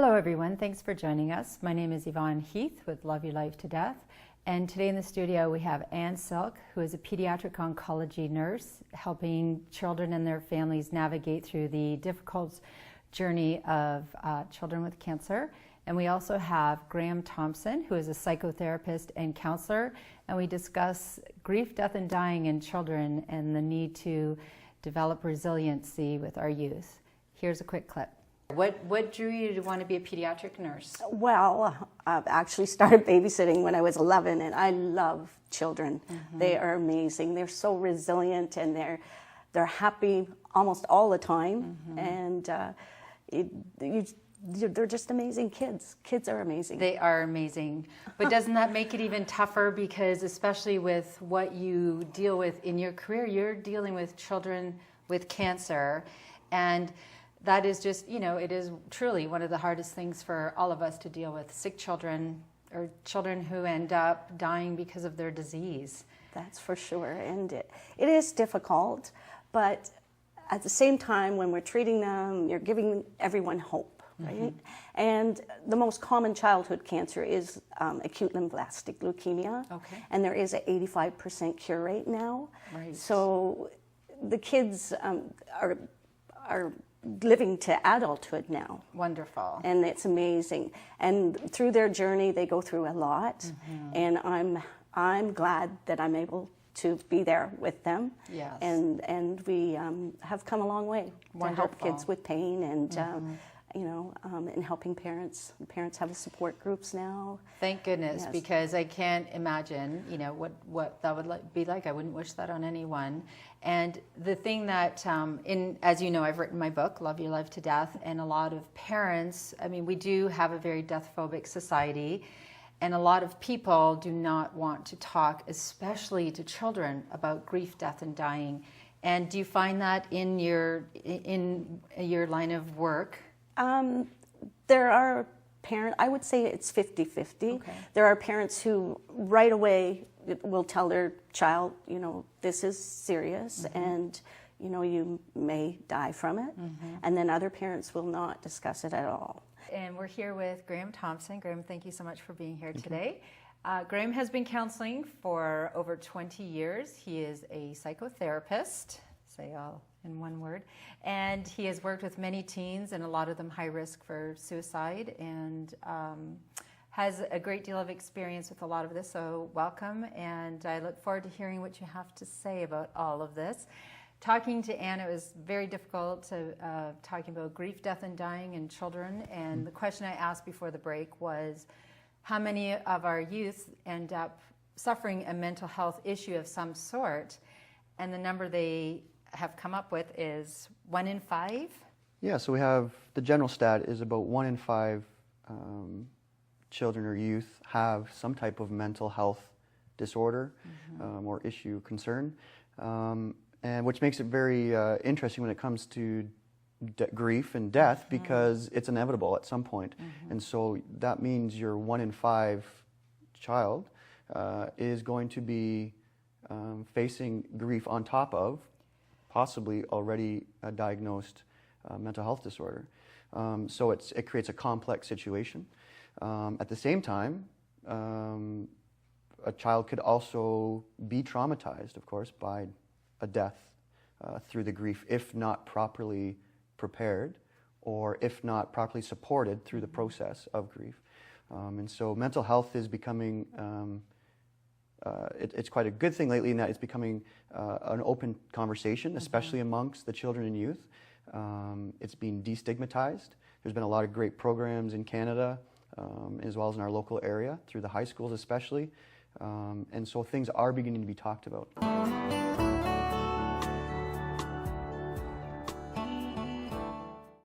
Hello everyone, thanks for joining us. My name is Yvonne Heath with Love Your Life to Death, and today in the studio we have Anne Silk, who is a pediatric oncology nurse helping children and their families navigate through the difficult journey of children with cancer. And we also have Graham Thompson, who is a psychotherapist and counselor, and we discuss grief, death, and dying in children and the need to develop resiliency with our youth. Here's a quick clip. What drew you to want to be a pediatric nurse? Well, I've actually started babysitting when I was 11, and I love children. Mm-hmm. They are amazing. They're so resilient, and they're happy almost all the time. Mm-hmm. And they're just amazing kids. Kids are amazing. They are amazing. But doesn't that make it even tougher? Because especially with what you deal with in your career, you're dealing with children with cancer, and that is just, it is truly one of the hardest things for all of us to deal with, sick children or children who end up dying because of their disease. That's for sure, and it is difficult, but at the same time, when we're treating them, you're giving everyone hope, right? Mm-hmm. And the most common childhood cancer is acute lymphoblastic leukemia, okay. And there is an 85% cure rate now. Right. So the kids are living to adulthood now. Wonderful. And it's amazing. And through their journey, they go through a lot. Mm-hmm. And I'm glad that I'm able to be there with them. Yes. And we have come a long way. Wonderful. To help kids with pain and mm-hmm. And helping parents. Parents have support groups now. Thank goodness, yes. Because I can't imagine, what that would be like. I wouldn't wish that on anyone. And the thing that, as you know, I've written my book, Love Your Life to Death, and a lot of parents, we do have a very death-phobic society, and a lot of people do not want to talk, especially to children, about grief, death, and dying. And do you find that in your line of work? There are parents, I would say it's 50-50. Okay. There are parents who right away will tell their child, this is serious, mm-hmm. and, you may die from it. Mm-hmm. And then other parents will not discuss it at all. And we're here with Graham Thompson. Graham, thank you so much for being here today. Graham has been counseling for over 20 years. He is a psychotherapist, say all in one word, and he has worked with many teens, and a lot of them high risk for suicide, and has a great deal of experience with a lot of this, so welcome, and I look forward to hearing what you have to say about all of this. Talking to Anne, it was very difficult to talking about grief, death, and dying in children, and the question I asked before the break was, how many of our youth end up suffering a mental health issue of some sort? And the number they have come up with is 1 in 5? Yeah, so we have, the general stat is about 1 in 5 children or youth have some type of mental health disorder, mm-hmm. Or issue concern, and which makes it very interesting when it comes to grief and death, mm-hmm. because it's inevitable at some point. Mm-hmm. And so that means your 1 in 5 child is going to be facing grief on top of possibly already a diagnosed mental health disorder. So it creates a complex situation. At the same time, a child could also be traumatized, of course, by a death through the grief if not properly prepared or if not properly supported through the process of grief. And so mental health is becoming it's quite a good thing lately in that it's becoming an open conversation, especially mm-hmm. amongst the children and youth. It's being destigmatized. There's been a lot of great programs in Canada, as well as in our local area, through the high schools especially. And so things are beginning to be talked about.